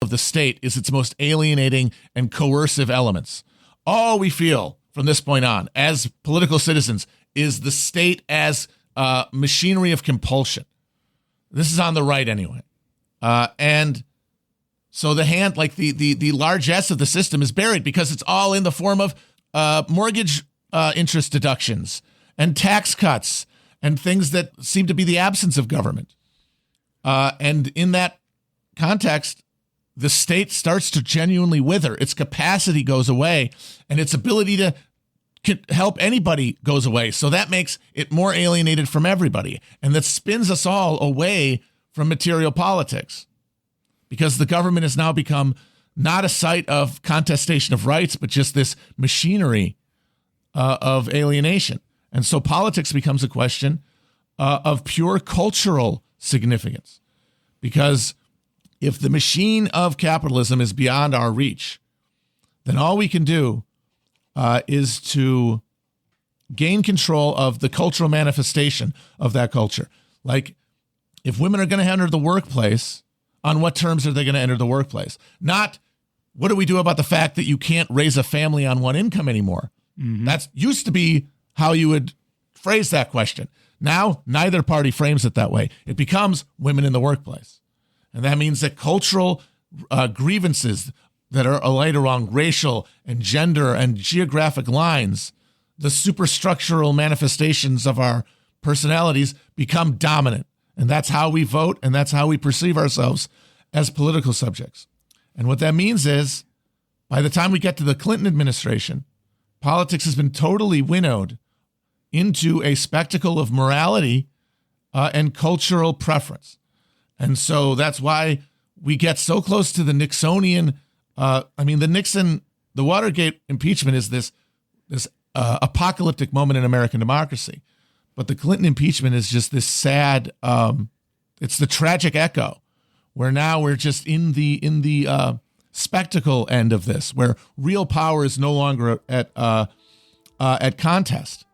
of the state is its most alienating and coercive elements. All we feel from this point on as political citizens is the state as machinery of compulsion. This is on the right anyway. And so the largesse of the system is buried because it's all in the form of mortgage interest deductions and tax cuts and things that seem to be the absence of government. And in that context, the state starts to genuinely wither. Its capacity goes away, and its ability to help anybody goes away. So that makes it more alienated from everybody, and that spins us all away from material politics, because the government has now become not a site of contestation of rights, but just this machinery of alienation. And so politics becomes a question of pure cultural significance, because if the machine of capitalism is beyond our reach, then all we can do is to gain control of the cultural manifestation of that culture. Like, if women are going to enter the workplace, on what terms are they going to enter the workplace? Not, what do we do about the fact that you can't raise a family on one income anymore? Mm-hmm. That used to be how you would phrase that question. Now, neither party frames it that way. It becomes women in the workplace. And that means that cultural grievances that are allied along racial and gender and geographic lines, the superstructural manifestations of our personalities, become dominant. And that's how we vote, and that's how we perceive ourselves as political subjects. And what that means is, by the time we get to the Clinton administration, politics has been totally winnowed into a spectacle of morality and cultural preference. And so that's why we get so close to the Nixonian. The Watergate impeachment is this apocalyptic moment in American democracy. But the Clinton impeachment is just this sad, it's the tragic echo, where now we're just in the spectacle end of this, where real power is no longer at contest.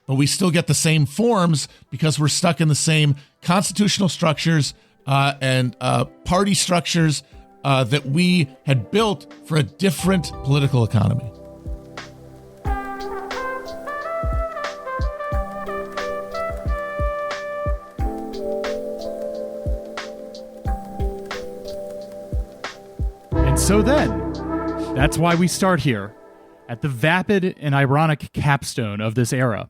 But we still get the same forms because we're stuck in the same constitutional structures and party structures that we had built for a different political economy. And so then, that's why we start here, at the vapid and ironic capstone of this era.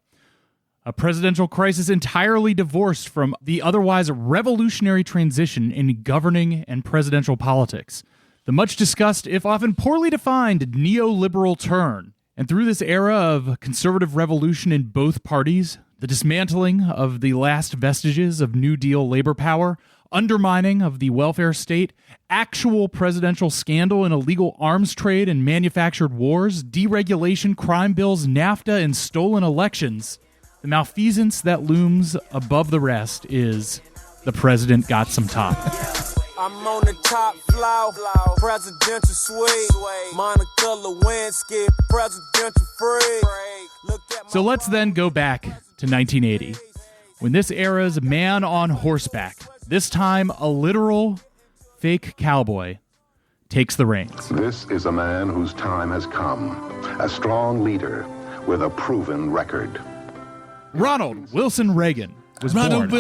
A presidential crisis entirely divorced from the otherwise revolutionary transition in governing and presidential politics. The much discussed, if often poorly defined, neoliberal turn. And through this era of conservative revolution in both parties, the dismantling of the last vestiges of New Deal labor power, undermining of the welfare state, actual presidential scandal and illegal arms trade and manufactured wars, deregulation, crime bills, NAFTA, and stolen elections, the malfeasance that looms above the rest is the president got some top. I'm on the top floor, presidential suite, Monica Lewinsky, presidential free. So let's then go back to 1980, when this era's man on horseback, this time a literal fake cowboy, takes the reins. This is a man whose time has come, a strong leader with a proven record. Ronald Wilson Reagan was born. Ronald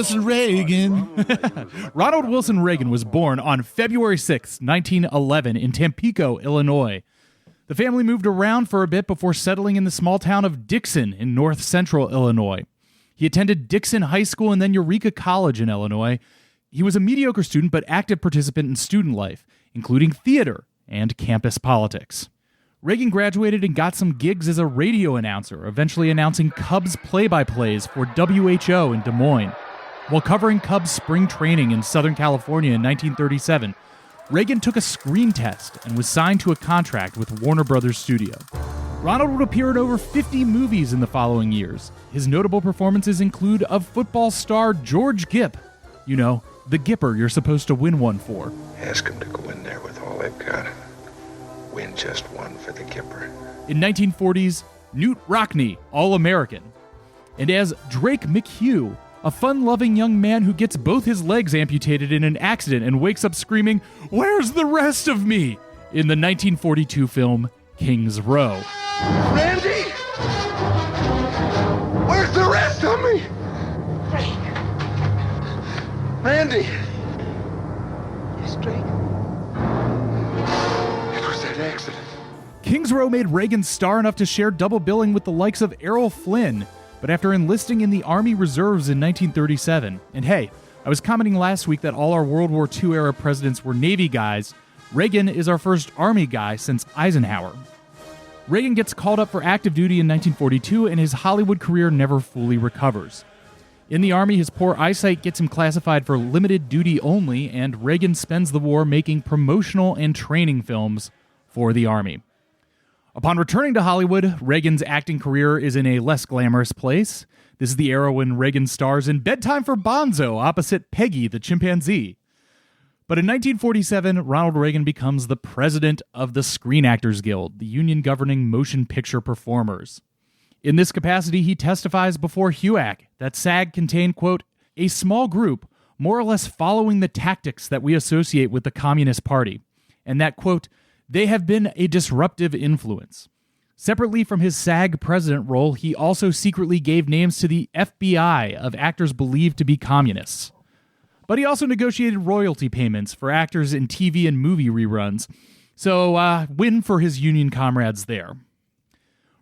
Wilson Reagan was born on February 6, 1911 in Tampico, Illinois. The family moved around for a bit before settling in the small town of Dixon in north central Illinois. He attended Dixon High School and then Eureka College in Illinois. He was a mediocre student but active participant in student life, including theater and campus politics. Reagan graduated and got some gigs as a radio announcer, eventually announcing Cubs play-by-plays for WHO in Des Moines. While covering Cubs spring training in Southern California in 1937, Reagan took a screen test and was signed to a contract with Warner Brothers Studio. Ronald would appear in over 50 movies in the following years. His notable performances include of football star George Gipp. You know, the Gipper you're supposed to win one for. Ask him to go in there with all they've got. Win just one for the Gipper. In 1940s, Newt Rockne, All-American. And as Drake McHugh a fun-loving young man who gets both his legs amputated in an accident and wakes up screaming, "Where's the rest of me?" in the 1942 film King's Row. Randy! Where's the rest of me? Randy! You're straight. It was that accident. King's Row made Reagan star enough to share double billing with the likes of Errol Flynn, but after enlisting in the Army Reserves in 1937, and hey, I was commenting last week that all our World War II era presidents were Navy guys, Reagan is our first Army guy since Eisenhower. Reagan gets called up for active duty in 1942, and his Hollywood career never fully recovers. In the Army, his poor eyesight gets him classified for limited duty only, and Reagan spends the war making promotional and training films for the Army. Upon returning to Hollywood, Reagan's acting career is in a less glamorous place. This is the era when Reagan stars in Bedtime for Bonzo opposite Peggy the chimpanzee. But in 1947, Ronald Reagan becomes the president of the Screen Actors Guild, the union governing motion picture performers. In this capacity, he testifies before HUAC that SAG contained, quote, a small group more or less following the tactics that we associate with the Communist Party, and that, quote, they have been a disruptive influence. Separately from his SAG president role, he also secretly gave names to the FBI of actors believed to be communists. But he also negotiated royalty payments for actors in TV and movie reruns, so win for his union comrades there.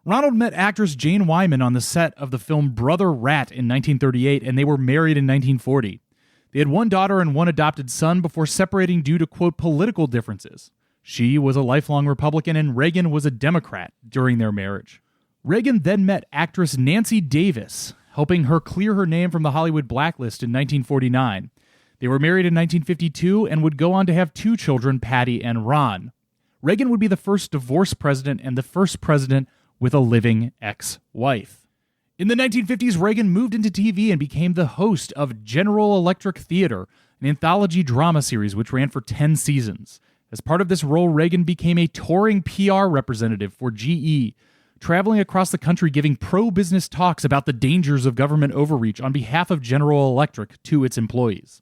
Ronald met actress Jane Wyman on the set of the film Brother Rat in 1938, and they were married in 1940. They had one daughter and one adopted son before separating due to, quote, political differences. She was a lifelong Republican and Reagan was a Democrat during their marriage. Reagan then met actress Nancy Davis, helping her clear her name from the Hollywood blacklist in 1949. They were married in 1952 and would go on to have two children, Patty and Ron. Reagan would be the first divorced president and the first president with a living ex-wife. In the 1950s, Reagan moved into TV and became the host of General Electric Theater, an anthology drama series which ran for 10 seasons. As part of this role, Reagan became a touring PR representative for GE, traveling across the country giving pro-business talks about the dangers of government overreach on behalf of General Electric to its employees.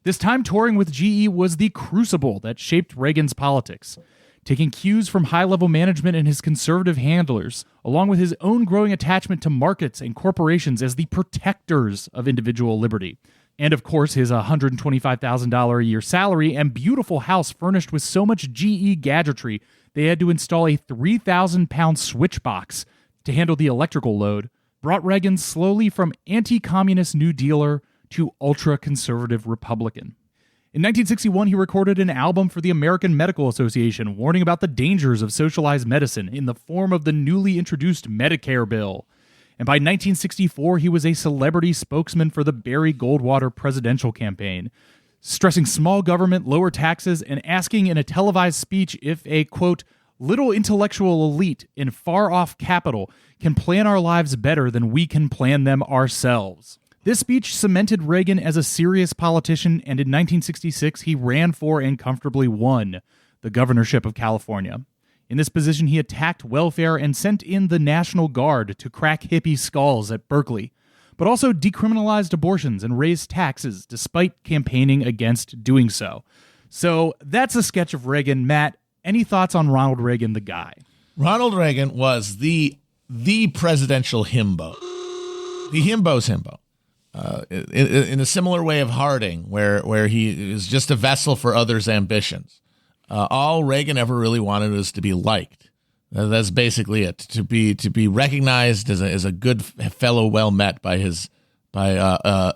This time touring with GE was the crucible that shaped Reagan's politics, taking cues from high-level management and his conservative handlers, along with his own growing attachment to markets and corporations as the protectors of individual liberty. And of course, his $125,000 a year salary and beautiful house furnished with so much GE gadgetry, they had to install a 3,000-pound switch box to handle the electrical load, brought Reagan slowly from anti-communist New Dealer to ultra-conservative Republican. In 1961, he recorded an album for the American Medical Association warning about the dangers of socialized medicine in the form of the newly introduced Medicare bill. And by 1964, he was a celebrity spokesman for the Barry Goldwater presidential campaign, stressing small government, lower taxes, and asking in a televised speech if a, quote, little intellectual elite in far-off capital can plan our lives better than we can plan them ourselves. This speech cemented Reagan as a serious politician, and in 1966, he ran for and comfortably won the governorship of California. In this position, he attacked welfare and sent in the National Guard to crack hippie skulls at Berkeley, but also decriminalized abortions and raised taxes despite campaigning against doing so. So that's a sketch of Reagan. Matt, any thoughts on Ronald Reagan, the guy? Ronald Reagan was the presidential himbo. The himbo's himbo. In a similar way of Harding, where he is just a vessel for others' ambitions. All Reagan ever really wanted was to be liked. That's basically it. To be recognized as a good fellow, well met by a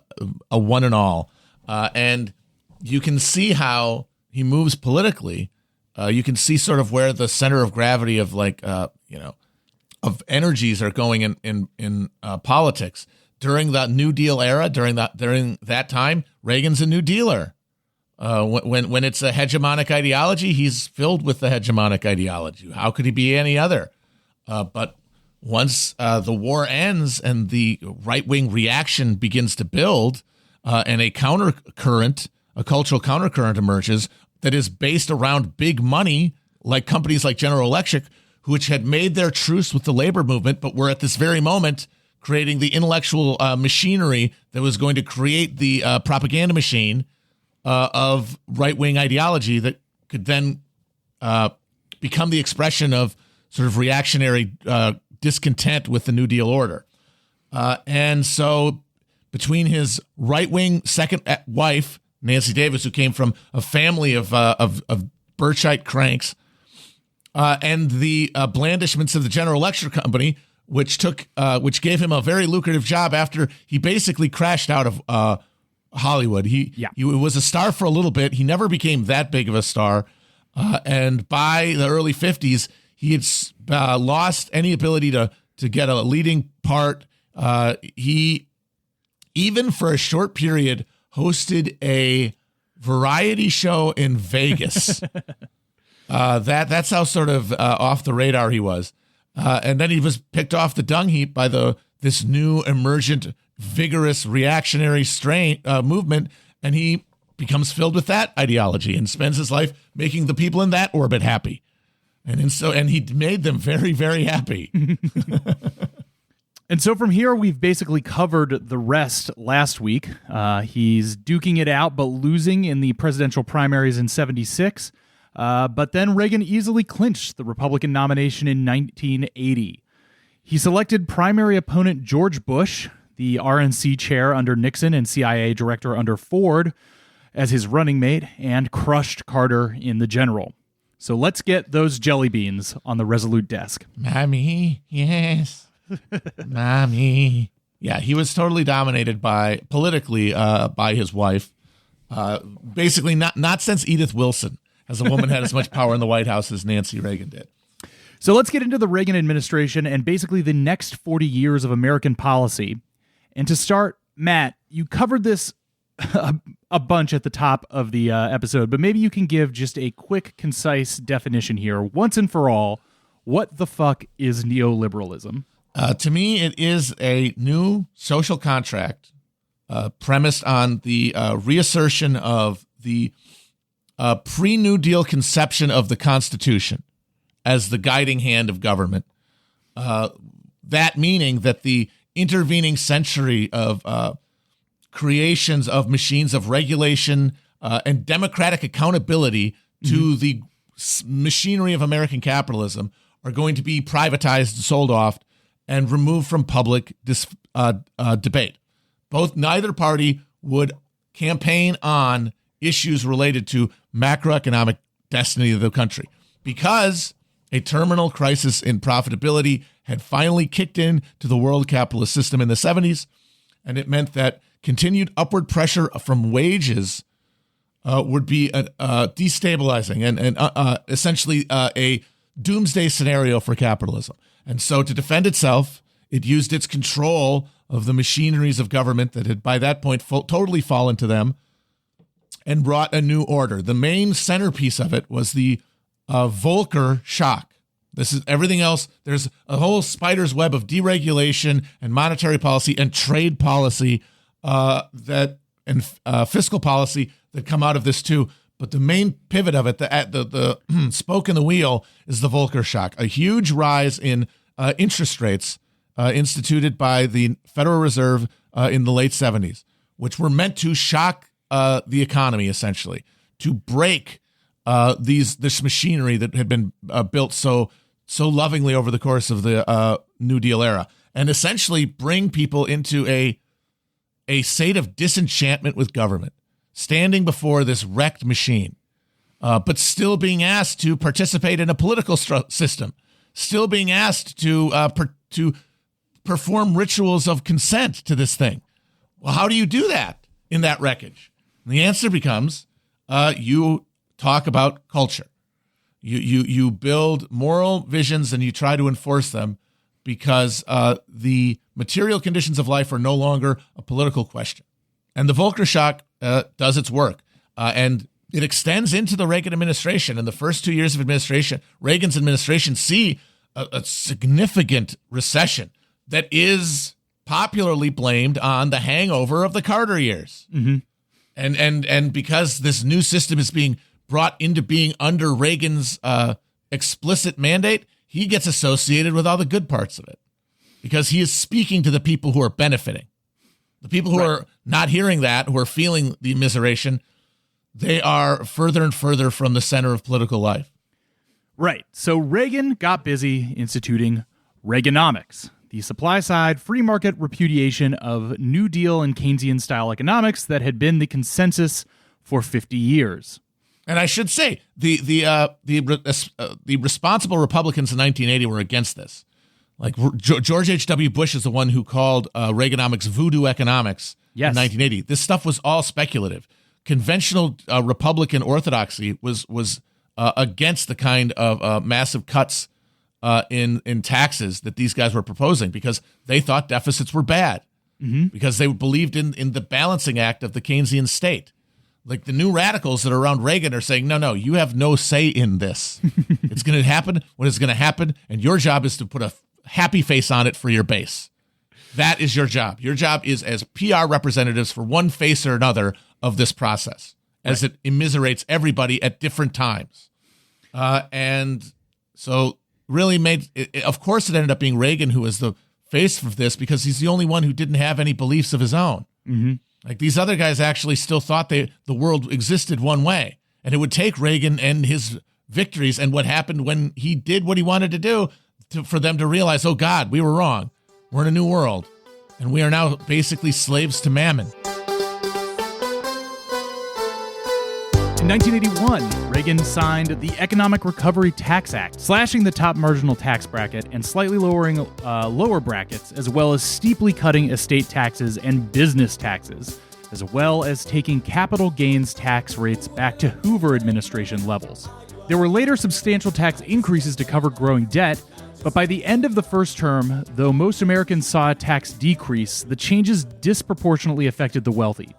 one and all. And you can see how he moves politically. You can see sort of where the center of gravity of of energies are going in politics. During the New Deal era, during that time, Reagan's a New Dealer. When it's a hegemonic ideology, he's filled with the hegemonic ideology. How could he be any other? But once the war ends and the right-wing reaction begins to build, and a cultural countercurrent emerges that is based around big money, like companies like General Electric, which had made their truce with the labor movement, but were at this very moment creating the intellectual machinery that was going to create the propaganda machine of right-wing ideology that could then become the expression of sort of reactionary discontent with the New Deal order. And so between his right-wing second wife, Nancy Davis, who came from a family of Birchite cranks, and the blandishments of the General Electric Company, which gave him a very lucrative job after he basically crashed out of Hollywood. He was a star for a little bit. He never became that big of a star. And by the early 50s, he had lost any ability to get a leading part. He, even for a short period, hosted a variety show in Vegas. That's how sort of off the radar he was. And then he was picked off the dung heap by this new emergent, vigorous reactionary movement, and he becomes filled with that ideology and spends his life making the people in that orbit happy. And he made them very, very happy. And so from here, we've basically covered the rest last week. He's duking it out, but losing in the presidential primaries in 1976. But then Reagan easily clinched the Republican nomination in 1980. He selected primary opponent George Bush, the RNC chair under Nixon and CIA director under Ford, as his running mate, and crushed Carter in the general. So let's get those jelly beans on the Resolute desk. Mommy, yes. Mommy. Yeah, he was totally dominated politically by his wife. Basically, not since Edith Wilson has a woman had as much power in the White House as Nancy Reagan did. So let's get into the Reagan administration and basically the next 40 years of American policy. And to start, Matt, you covered this a bunch at the top of the episode, but maybe you can give just a quick, concise definition here, once and for all. What the fuck is neoliberalism? To me, it is a new social contract premised on the reassertion of the pre-New Deal conception of the Constitution as the guiding hand of government. That meaning that the intervening century of creations of machines of regulation and democratic accountability to the machinery of American capitalism are going to be privatized, sold off, and removed from public debate. Neither party would campaign on issues related to macroeconomic destiny of the country because a terminal crisis in profitability had finally kicked in to the world capitalist system in the 70s, and it meant that continued upward pressure from wages would be destabilizing and essentially a doomsday scenario for capitalism. And so to defend itself, it used its control of the machineries of government that had by that point totally fallen to them and brought a new order. The main centerpiece of it was the Volcker shock. This is everything else. There's a whole spider's web of deregulation and monetary policy and trade policy and fiscal policy that come out of this too. But the main pivot of it, the spoke in the wheel, is the Volcker shock, a huge rise in interest rates instituted by the Federal Reserve in the late 70s, which were meant to shock the economy, essentially, to break this machinery that had been built so lovingly over the course of the New Deal era, and essentially bring people into a state of disenchantment with government, standing before this wrecked machine, but still being asked to participate in a political system, still being asked to perform rituals of consent to this thing. Well, how do you do that in that wreckage? And the answer becomes you talk about culture. You build moral visions and you try to enforce them because the material conditions of life are no longer a political question. And the Volcker shock does its work. And it extends into the Reagan administration. In the first 2 years of administration, Reagan's administration see a significant recession that is popularly blamed on the hangover of the Carter years. Mm-hmm. And because this new system is being brought into being under Reagan's explicit mandate, he gets associated with all the good parts of it. because he is speaking to the people who are benefiting. The people who are not hearing that, who are feeling the immiseration, they are further and further from the center of political life. Right. So Reagan got busy instituting Reaganomics, the supply-side free market repudiation of New Deal and Keynesian-style economics that had been the consensus for 50 years. And I should say, the responsible Republicans in 1980 were against this. Like George H.W. Bush is the one who called Reaganomics voodoo economics in 1980. This stuff was all speculative. Conventional Republican orthodoxy was against the kind of massive cuts in taxes that these guys were proposing because they thought deficits were bad, because they believed in the balancing act of the Keynesian state. Like the new radicals that are around Reagan are saying, no, you have no say in this. It's going to happen when it's going to happen, and your job is to put a happy face on it for your base. That is your job. Your job is as PR representatives for one face or another of this process, as it immiserates everybody at different times. And so really of course it ended up being Reagan who was the face of this because he's the only one who didn't have any beliefs of his own. Like these other guys actually still thought the world existed one way. And it would take Reagan and his victories and what happened when he did what he wanted to do for them to realize, oh God, we were wrong. We're in a new world. And we are now basically slaves to mammon. In 1981, Reagan signed the Economic Recovery Tax Act, slashing the top marginal tax bracket and slightly lowering lower brackets, as well as steeply cutting estate taxes and business taxes, as well as taking capital gains tax rates back to Hoover administration levels. There were later substantial tax increases to cover growing debt, but by the end of the first term, though most Americans saw a tax decrease, the changes disproportionately affected the wealthy.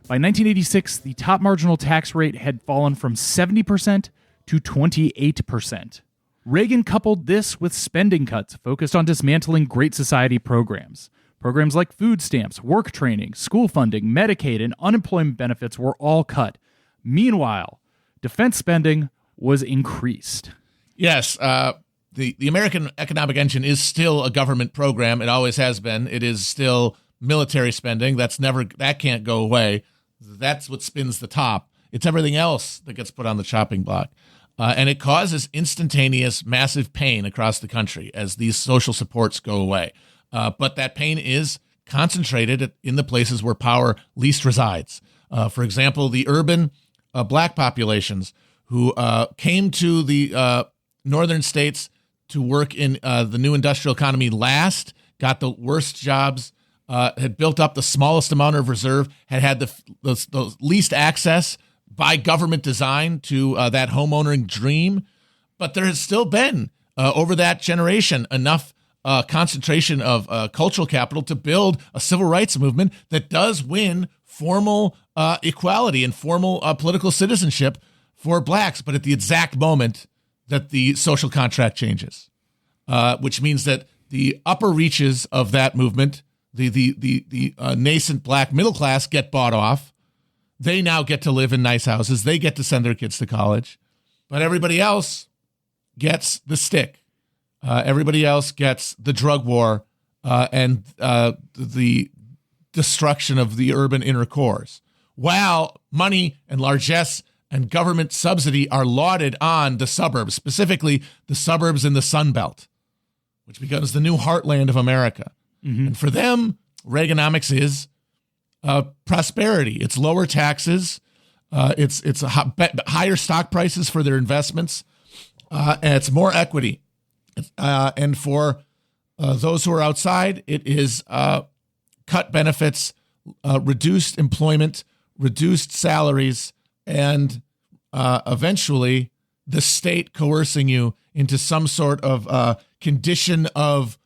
By 1986, the top marginal tax rate had fallen from 70% to 28%. Reagan coupled this with spending cuts focused on dismantling Great Society programs. Programs like food stamps, work training, school funding, Medicaid, and unemployment benefits were all cut. Meanwhile, defense spending was increased. Yes, the American economic engine is still a government program. It always has been. It is still military spending. That can't go away. That's what spins the top. It's everything else that gets put on the chopping block. And it causes instantaneous, massive pain across the country as these social supports go away. But that pain is concentrated in the places where power least resides. For example, the urban black populations who came to the northern states to work in the new industrial economy last, got the worst jobs, had built up the smallest amount of reserve, had the least access by government design to that homeowning dream. But there has still been, over that generation, enough concentration of cultural capital to build a civil rights movement that does win formal equality and formal political citizenship for blacks, but at the exact moment that the social contract changes, which means that the upper reaches of that movement, the nascent black middle class, get bought off. They now get to live in nice houses. They get to send their kids to college. But everybody else gets the stick. Everybody else gets the drug war and the destruction of the urban inner cores. While money and largesse and government subsidy are lauded on the suburbs, specifically the suburbs in the Sun Belt, which becomes the new heartland of America. Mm-hmm. And for them, Reaganomics is prosperity. It's lower taxes. It's higher stock prices for their investments. And it's more equity. And for those who are outside, it is cut benefits, reduced employment, reduced salaries, and eventually the state coercing you into some sort of condition of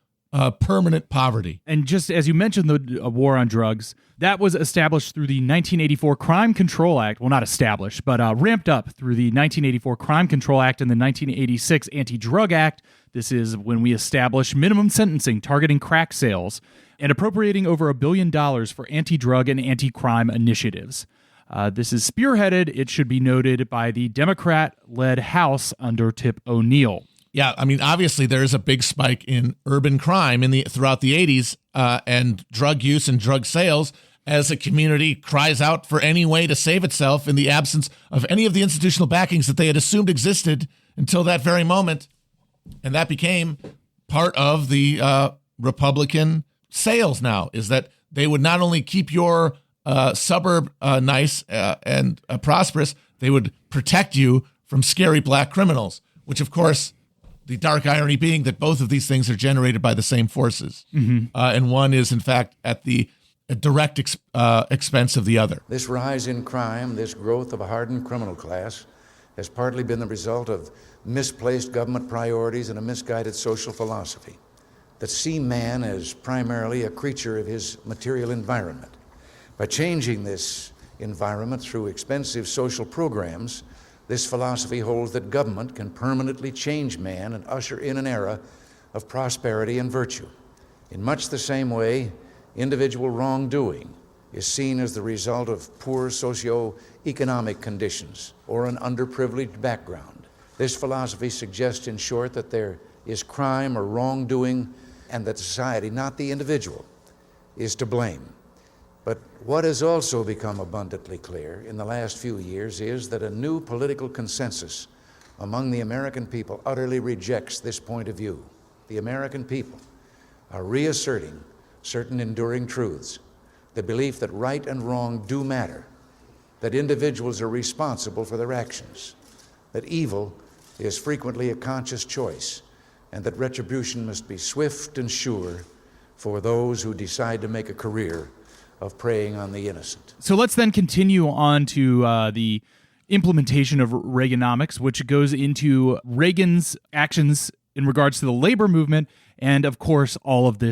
permanent poverty. And just as you mentioned, the war on drugs, that was established through the 1984 Crime Control Act. Well, not established, but ramped up through the 1984 Crime Control Act and the 1986 Anti-Drug Act. This is when we established minimum sentencing targeting crack sales and appropriating over $1 billion for anti-drug and anti-crime initiatives. This is spearheaded, it should be noted, by the Democrat-led House under Tip O'Neill. Yeah, I mean, obviously there is a big spike in urban crime throughout the 80s and drug use and drug sales as a community cries out for any way to save itself in the absence of any of the institutional backings that they had assumed existed until that very moment. And that became part of the Republican sales now, is that they would not only keep your suburb nice and prosperous, they would protect you from scary black criminals, which, of course, the dark irony being that both of these things are generated by the same forces. And one is, in fact, at the direct expense of the other. This rise in crime, this growth of a hardened criminal class, has partly been the result of misplaced government priorities and a misguided social philosophy that see man as primarily a creature of his material environment. By changing this environment through expensive social programs, this philosophy holds that government can permanently change man and usher in an era of prosperity and virtue. In much the same way, individual wrongdoing is seen as the result of poor socio-economic conditions or an underprivileged background. This philosophy suggests, in short, that there is crime or wrongdoing and that society, not the individual, is to blame. But what has also become abundantly clear in the last few years is that a new political consensus among the American people utterly rejects this point of view. The American people are reasserting certain enduring truths, the belief that right and wrong do matter, that individuals are responsible for their actions, that evil is frequently a conscious choice, and that retribution must be swift and sure for those who decide to make a career of preying on the innocent. So let's then continue on to the implementation of Reaganomics, which goes into Reagan's actions in regards to the labor movement and, of course, all of this